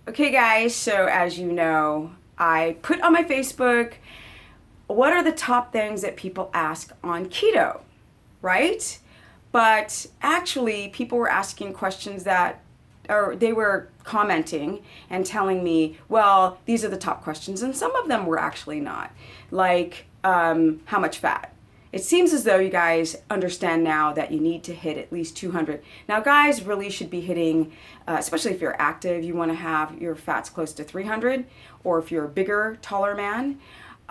Okay guys, so as you know, I put on my Facebook, what are the top things that people ask on keto, right? But actually people were asking questions that, or they were commenting and telling me, well, these are the top questions, and some of them were actually not. Like, how much fat? It seems as though you guys understand now that you need to hit at least 200. Now, guys really should be hitting, especially if you're active, you want to have your fats close to 300, or if you're a bigger, taller man.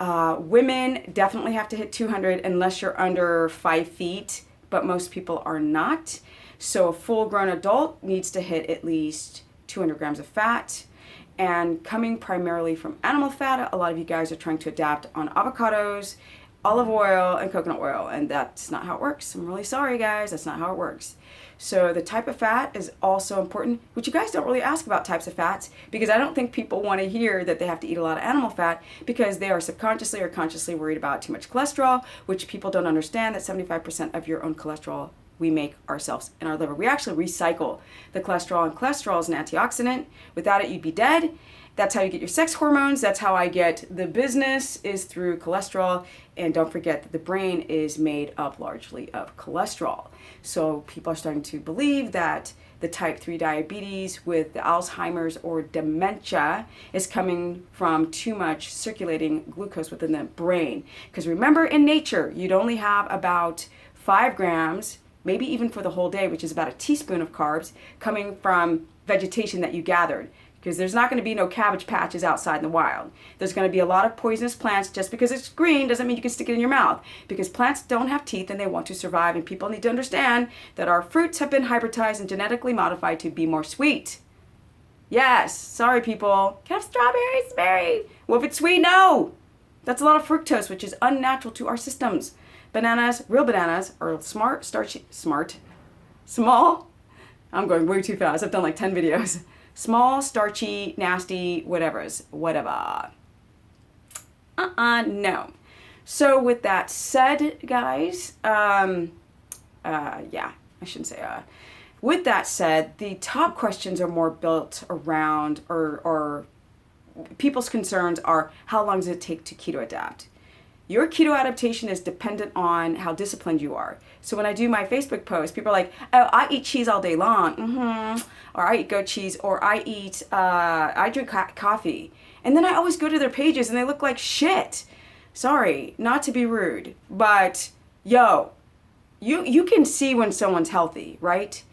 Women definitely have to hit 200 unless you're under 5 feet, but most people are not. So a full-grown adult needs to hit at least 200 grams of fat. And coming primarily from animal fat, a lot of you guys are trying to adapt on avocados, olive oil, and coconut oil, and that's not how it works. I'm really sorry, guys. That's not how it works. So the type of fat is also important, which you guys don't really ask about types of fats, because I don't think people want to hear that they have to eat a lot of animal fat, because they are subconsciously or consciously worried about too much cholesterol, which people don't understand that 75% of your own cholesterol we make ourselves in our liver. We actually recycle the cholesterol, and cholesterol is an antioxidant. Without it, you'd be dead. That's how you get your sex hormones. That's how I get the business, is through cholesterol. And don't forget that the brain is made up largely of cholesterol. So people are starting to believe that the type 3 diabetes with the Alzheimer's or dementia is coming from too much circulating glucose within the brain. Because remember, in nature, you'd only have about 5 grams, maybe even for the whole day, which is about a teaspoon of carbs, coming from vegetation that you gathered. Because there's not going to be no cabbage patches outside in the wild. There's going to be a lot of poisonous plants. Just because it's green doesn't mean you can stick it in your mouth. Because plants don't have teeth and they want to survive. And people need to understand that our fruits have been hybridized and genetically modified to be more sweet. Yes, sorry people. Can I have strawberries, berry? Well, if it's sweet, no. That's a lot of fructose, which is unnatural to our systems. Bananas, real bananas, are small. I'm going way too fast. I've done like 10 videos. Small, starchy, nasty, whatever. No. So with that said, guys, I shouldn't say, with that said, the top questions are more built around, or people's concerns are, how long does it take to keto adapt? Your keto adaptation is dependent on how disciplined you are. So when I do my Facebook post, people are like, oh, I eat cheese all day long. Or I eat goat cheese, or I drink coffee. And then I always go to their pages and they look like shit. Sorry, not to be rude, but yo, you can see when someone's healthy, right?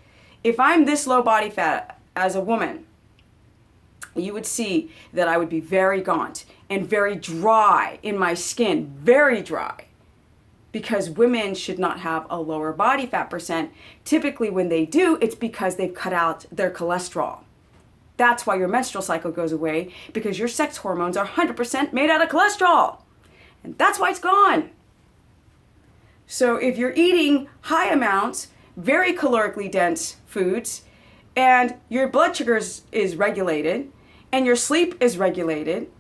If I'm this low body fat as a woman, you would see that I would be very gaunt and very dry in my skin, very dry. Because women should not have a lower body fat percent. Typically when they do, it's because they've cut out their cholesterol. That's why your menstrual cycle goes away, because your sex hormones are 100% made out of cholesterol. And that's why it's gone. So if you're eating high amounts, very calorically dense foods, and your blood sugar is regulated, and your sleep is regulated,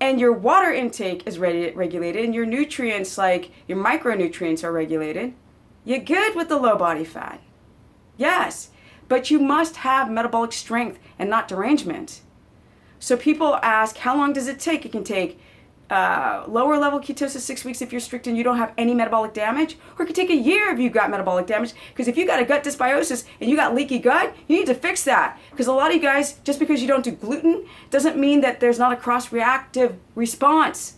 and your water intake is regulated, and your nutrients, like your micronutrients, are regulated, you're good with the low body fat. Yes, but you must have metabolic strength and not derangement. So people ask, how long does it take? It can take lower level ketosis 6 weeks if you're strict and you don't have any metabolic damage, or it could take a year if you've got metabolic damage. Because if you got a gut dysbiosis and you got leaky gut, you need to fix that. Because a lot of you guys, just because you don't do gluten doesn't mean that there's not a cross-reactive response,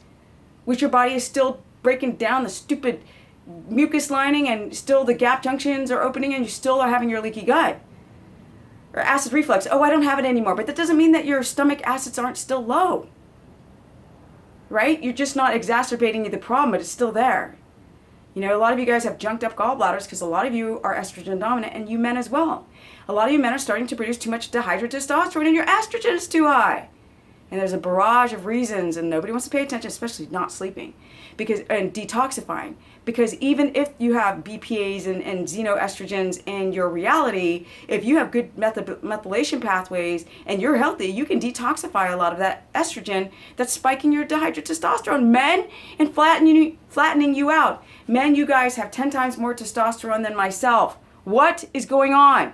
which your body is still breaking down the stupid mucus lining, and still the gap junctions are opening, and you still are having your leaky gut. Or acid reflux. Oh, I don't have it anymore. But that doesn't mean that your stomach acids aren't still low. Right? You're just not exacerbating the problem, but it's still there. You know, a lot of you guys have junked up gallbladders because a lot of you are estrogen dominant, and you men as well. A lot of you men are starting to produce too much dihydrotestosterone, and your estrogen is too high. And there's a barrage of reasons, and nobody wants to pay attention, especially not sleeping, and detoxifying. Because even if you have BPAs and xenoestrogens in your reality, if you have good methylation pathways and you're healthy, you can detoxify a lot of that estrogen that's spiking your dihydrotestosterone. Men, and flattening you out. Men, you guys have 10 times more testosterone than myself. What is going on?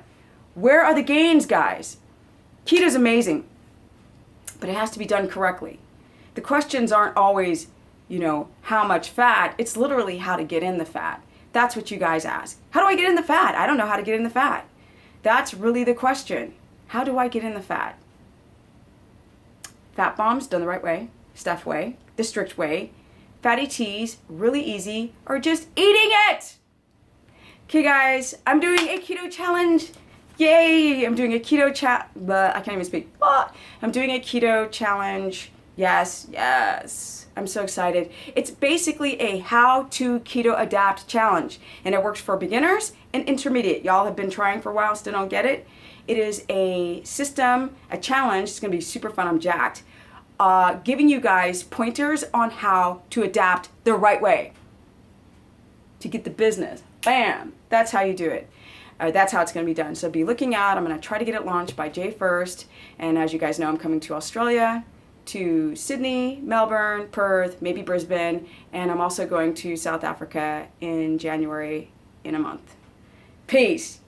Where are the gains, guys? Keto's amazing. but it has to be done correctly. The questions aren't always, how much fat. It's literally how to get in the fat. That's what you guys ask. How do I get in the fat? I don't know how to get in the fat. That's really the question. How do I get in the fat? Fat bombs done the right way, Steph way, the strict way. Fatty teas, really easy, or just eating it. Okay guys, I'm doing a keto challenge. Yay! I'm doing a keto I can't even speak. I'm doing a keto challenge. Yes. I'm so excited. It's basically a how to keto adapt challenge, and it works for beginners and intermediate. Y'all have been trying for a while, still don't get it. It is a system, a challenge. It's gonna be super fun. I'm jacked. Giving you guys pointers on how to adapt the right way to get the business. Bam! That's how you do it. That's how it's going to be done. So be looking out. I'm going to try to get it launched by J 1st. And as you guys know, I'm coming to Australia, to Sydney, Melbourne, Perth, maybe Brisbane. And I'm also going to South Africa in January in a month. Peace.